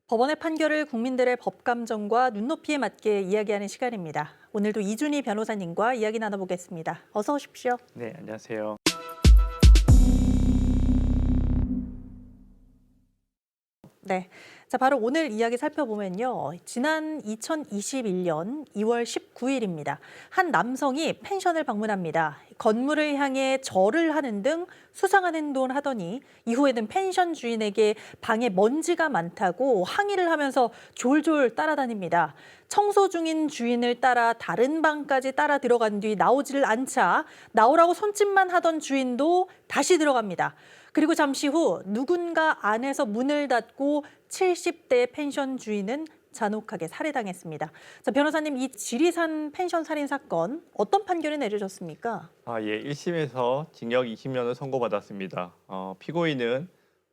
법원의 판결을 국민들의 법감정과 눈높이에 맞게 이야기하는 시간입니다. 오늘도 이준희 변호사님과 이야기 나눠보겠습니다. 어서 오십시오. 네, 안녕하세요. 네. 자, 바로 오늘 이야기 살펴보면요. 지난 2021년 2월 19일입니다. 한 남성이 펜션을 방문합니다. 건물을 향해 절을 하는 등 수상한 행동을 하더니 이후에는 펜션 주인에게 방에 먼지가 많다고 항의를 하면서 졸졸 따라다닙니다. 청소 중인 주인을 따라 다른 방까지 따라 들어간 뒤 나오지를 않자 나오라고 손짓만 하던 주인도 다시 들어갑니다. 그리고 잠시 후 누군가 안에서 문을 닫고 70대 펜션 주인은 잔혹하게 살해당했습니다. 자, 변호사님, 이 지리산 펜션 살인 사건 어떤 판결이 내려졌습니까? 예, 1심에서 징역 20년을 선고받았습니다. 피고인은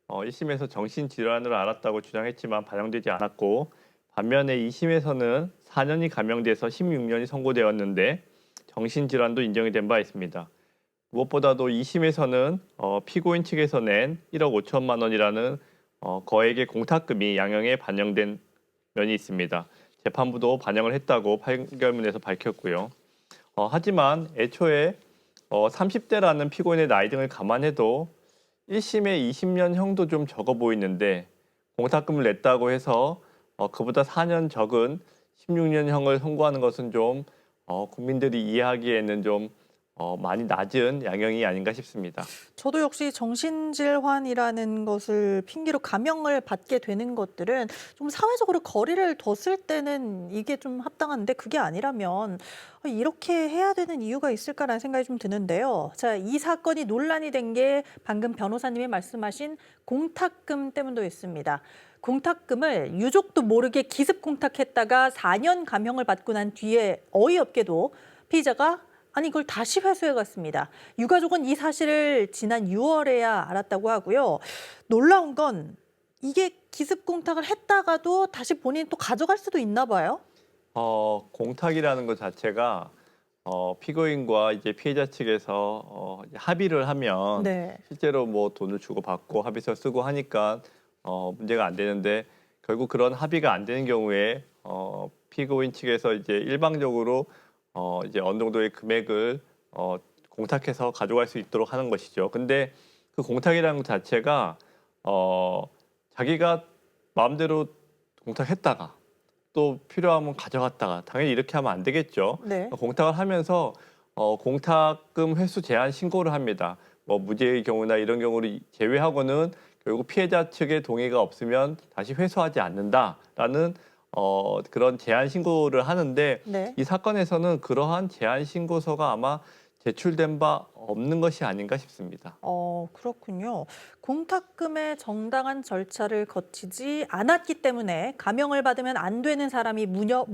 1심에서 정신질환을 앓았다고 주장했지만 반영되지 않았고, 반면에 2심에서는 4년이 감형돼서 16년이 선고되었는데 정신질환도 인정이 된 바 있습니다. 무엇보다도 2심에서는 피고인 측에서 낸 1억 5천만 원이라는 거액의 공탁금이 양형에 반영된 면이 있습니다. 재판부도 반영을 했다고 판결문에서 밝혔고요. 하지만 애초에 30대라는 피고인의 나이 등을 감안해도 1심의 20년형도 좀 적어 보이는데 공탁금을 냈다고 해서 그보다 4년 적은 16년형을 선고하는 것은 좀 국민들이 이해하기에는 좀 많이 낮은 양형이 아닌가 싶습니다. 저도 역시 정신질환이라는 것을 핑계로 감형을 받게 되는 것들은 좀 사회적으로 거리를 뒀을 때는 이게 좀 합당한데 그게 아니라면 이렇게 해야 되는 이유가 있을까라는 생각이 좀 드는데요. 자, 이 사건이 논란이 된 게 방금 변호사님이 말씀하신 공탁금 때문도 있습니다. 공탁금을 유족도 모르게 기습 공탁했다가 4년 감형을 받고 난 뒤에 어이없게도 피의자가 이걸 다시 회수해 갔습니다. 유가족은 이 사실을 지난 6월에야 알았다고 하고요. 놀라운 건 이게 기습 공탁을 했다가도 다시 본인이 또 가져갈 수도 있나 봐요. 공탁이라는 것 자체가 피고인과 이제 피해자 측에서 이제 합의를 하면 네. 실제로 뭐 돈을 주고 받고 합의서 쓰고 하니까 문제가 안 되는데 결국 그런 합의가 안 되는 경우에 피고인 측에서 이제 일방적으로 이제 어느 정도의 금액을 공탁해서 가져갈 수 있도록 하는 것이죠. 근데 그 공탁이라는 것 자체가 자기가 마음대로 공탁했다가 또 필요하면 가져갔다가 당연히 이렇게 하면 안 되겠죠. 네. 공탁을 하면서 공탁금 회수 제한 신고를 합니다. 뭐 무죄의 경우나 이런 경우를 제외하고는 결국 피해자 측의 동의가 없으면 다시 회수하지 않는다라는 그런 제한 신고를 하는데 네. 이 사건에서는 그러한 제한 신고서가 아마 제출된 바 없는 것이 아닌가 싶습니다. 그렇군요. 공탁금의 정당한 절차를 거치지 않았기 때문에 감형을 받으면 안 되는 사람이 무려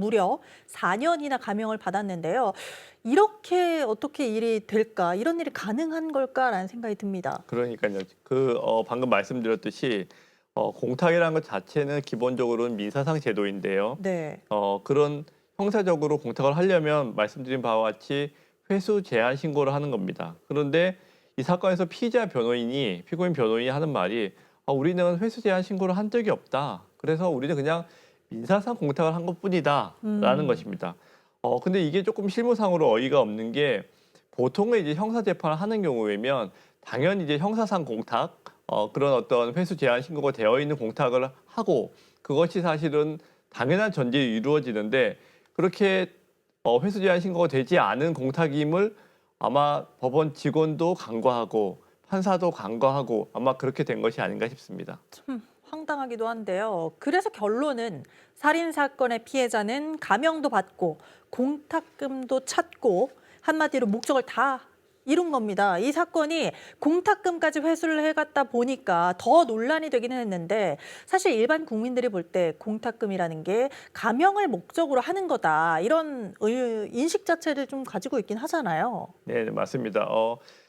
4년이나 감형을 받았는데요. 이렇게 어떻게 일이 될까? 이런 일이 가능한 걸까라는 생각이 듭니다. 그러니까요. 방금 말씀드렸듯이 공탁이라는 것 자체는 기본적으로는 민사상 제도인데요. 네. 그런 형사적으로 공탁을 하려면 말씀드린 바와 같이 회수 제한 신고를 하는 겁니다. 그런데 이 사건에서 피고인 변호인이 하는 말이 우리는 회수 제한 신고를 한 적이 없다. 그래서 우리는 그냥 민사상 공탁을 한 것뿐이다라는 것입니다. 근데 이게 조금 실무상으로 어이가 없는 게 보통은 이제 형사 재판을 하는 경우에면 당연히 이제 형사상 공탁 그런 어떤 회수 제한 신고가 되어 있는 공탁을 하고 그것이 사실은 당연한 전제에 이루어지는데 그렇게 회수 제한 신고가 되지 않은 공탁임을 아마 법원 직원도 간과하고 판사도 간과하고 아마 그렇게 된 것이 아닌가 싶습니다. 참 황당하기도 한데요. 그래서 결론은 살인 사건의 피해자는 감형도 받고 공탁금도 찾고 한마디로 목적을 다 이룬 겁니다. 이 사건이 공탁금까지 회수를 해갔다 보니까 더 논란이 되기는 했는데 사실 일반 국민들이 볼 때 공탁금이라는 게 감형을 목적으로 하는 거다. 이런 인식 자체를 좀 가지고 있긴 하잖아요. 네, 맞습니다.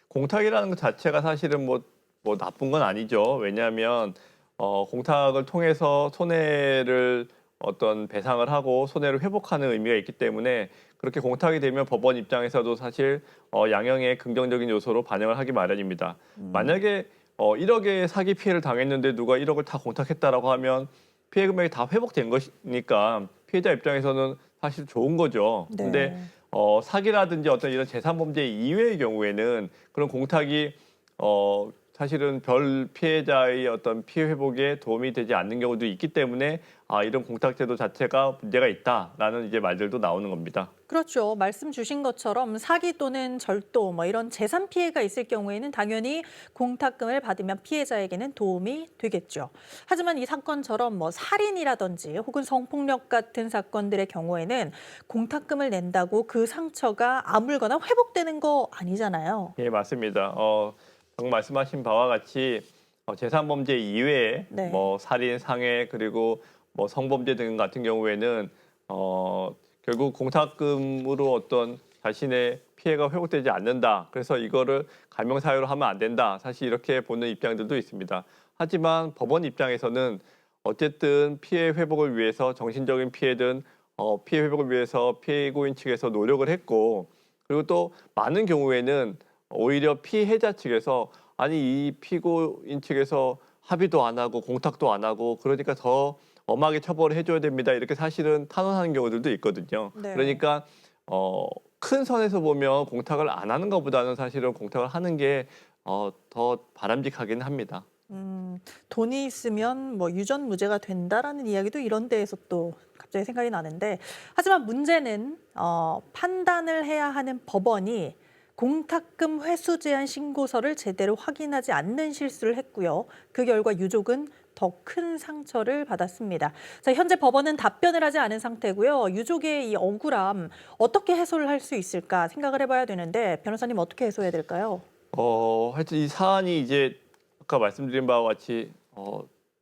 공탁이라는 것 자체가 사실은 뭐 나쁜 건 아니죠. 왜냐하면 공탁을 통해서 손해를 어떤 배상을 하고 손해를 회복하는 의미가 있기 때문에 그렇게 공탁이 되면 법원 입장에서도 사실 양형의 긍정적인 요소로 반영을 하기 마련입니다. 만약에 1억의 사기 피해를 당했는데 누가 1억을 다 공탁했다라고 하면 피해 금액이 다 회복된 것이니까 피해자 입장에서는 사실 좋은 거죠. 네. 근데 사기라든지 어떤 이런 재산 범죄 이외의 경우에는 그런 공탁이 사실은 별 피해자의 어떤 피해 회복에 도움이 되지 않는 경우도 있기 때문에 이런 공탁 제도 자체가 문제가 있다라는 이제 말들도 나오는 겁니다. 그렇죠. 말씀 주신 것처럼 사기 또는 절도 뭐 이런 재산 피해가 있을 경우에는 당연히 공탁금을 받으면 피해자에게는 도움이 되겠죠. 하지만 이 사건처럼 뭐 살인이라든지 혹은 성폭력 같은 사건들의 경우에는 공탁금을 낸다고 그 상처가 아물거나 회복되는 거 아니잖아요. 예, 맞습니다. 방금 말씀하신 바와 같이 재산 범죄 이외에 네. 뭐 살인, 상해 그리고 뭐 성범죄 등 같은 경우에는 결국 공탁금으로 어떤 자신의 피해가 회복되지 않는다. 그래서 이거를 감형사유로 하면 안 된다. 사실 이렇게 보는 입장들도 있습니다. 하지만 법원 입장에서는 어쨌든 피해 회복을 위해서 정신적인 피해든 피해 회복을 위해서 피고인 측에서 노력을 했고 그리고 또 많은 경우에는 오히려 피해자 측에서 아니 이 피고인 측에서 합의도 안 하고 공탁도 안 하고 그러니까 더 엄하게 처벌을 해줘야 됩니다. 이렇게 사실은 탄원하는 경우들도 있거든요. 네. 그러니까 큰 선에서 보면 공탁을 안 하는 것보다는 사실은 공탁을 하는 게 더 바람직하긴 합니다. 돈이 있으면 뭐 유전무죄가 된다라는 이야기도 이런 데에서 또 갑자기 생각이 나는데 하지만 문제는 판단을 해야 하는 법원이 공탁금 회수 제한 신고서를 제대로 확인하지 않는 실수를 했고요. 그 결과 유족은 더 큰 상처를 받았습니다. 자, 현재 법원은 답변을 하지 않은 상태고요. 유족의 이 억울함 어떻게 해소를 할 수 있을까 생각을 해봐야 되는데 변호사님 어떻게 해소해야 될까요? 하여튼 이 사안이 이제 아까 말씀드린 바와 같이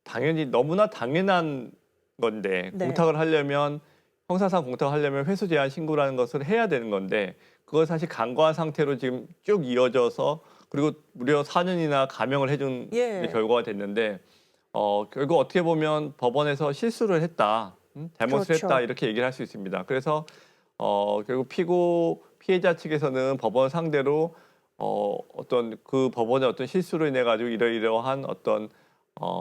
당연히 너무나 당연한 건데 네. 공탁을 하려면 형사상 공탁을 하려면 회수 제한 신고라는 것을 해야 되는 건데 그걸 사실 간과한 상태로 지금 쭉 이어져서 그리고 무려 4년이나 감형을 해준 예. 결과가 됐는데 결국 어떻게 보면 법원에서 실수를 했다, 잘못을 그렇죠. 했다 이렇게 얘기를 할 수 있습니다. 그래서 결국 피해자 측에서는 법원 상대로 어떤 그 법원의 어떤 실수로 인해 가지고 이러이러한 어떤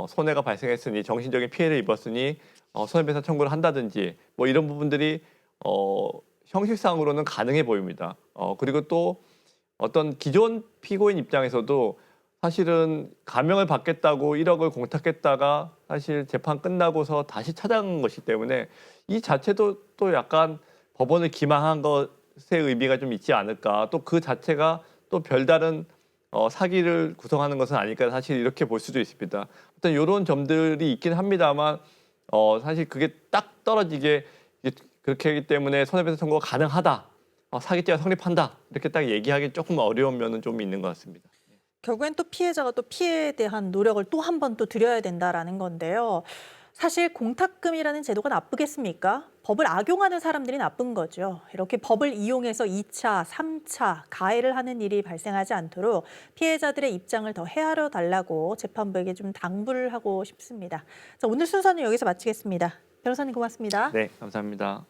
손해가 발생했으니 정신적인 피해를 입었으니 손해배상 청구를 한다든지 뭐 이런 부분들이 형식상으로는 가능해 보입니다. 그리고 또 어떤 기존 피고인 입장에서도 사실은 감형을 받겠다고 1억을 공탁했다가 사실 재판 끝나고서 다시 찾아간 것이기 때문에 이 자체도 또 약간 법원을 기망한 것의 의미가 좀 있지 않을까. 또 그 자체가 또 별다른 사기를 구성하는 것은 아닐까 사실 이렇게 볼 수도 있습니다. 어떤 이런 점들이 있긴 합니다만 사실 그게 딱 떨어지게 그렇게 하기 때문에 손해배상 청구가 가능하다, 사기죄가 성립한다 이렇게 딱 얘기하기 조금 어려운 면은 좀 있는 것 같습니다. 결국엔 또 피해자가 또 피해에 대한 노력을 또 한 번 또 드려야 된다라는 건데요. 사실 공탁금이라는 제도가 나쁘겠습니까? 법을 악용하는 사람들이 나쁜 거죠. 이렇게 법을 이용해서 2차, 3차 가해를 하는 일이 발생하지 않도록 피해자들의 입장을 더 헤아려 달라고 재판부에게 좀 당부를 하고 싶습니다. 자, 오늘 순서는 여기서 마치겠습니다. 변호사님 고맙습니다. 네, 감사합니다.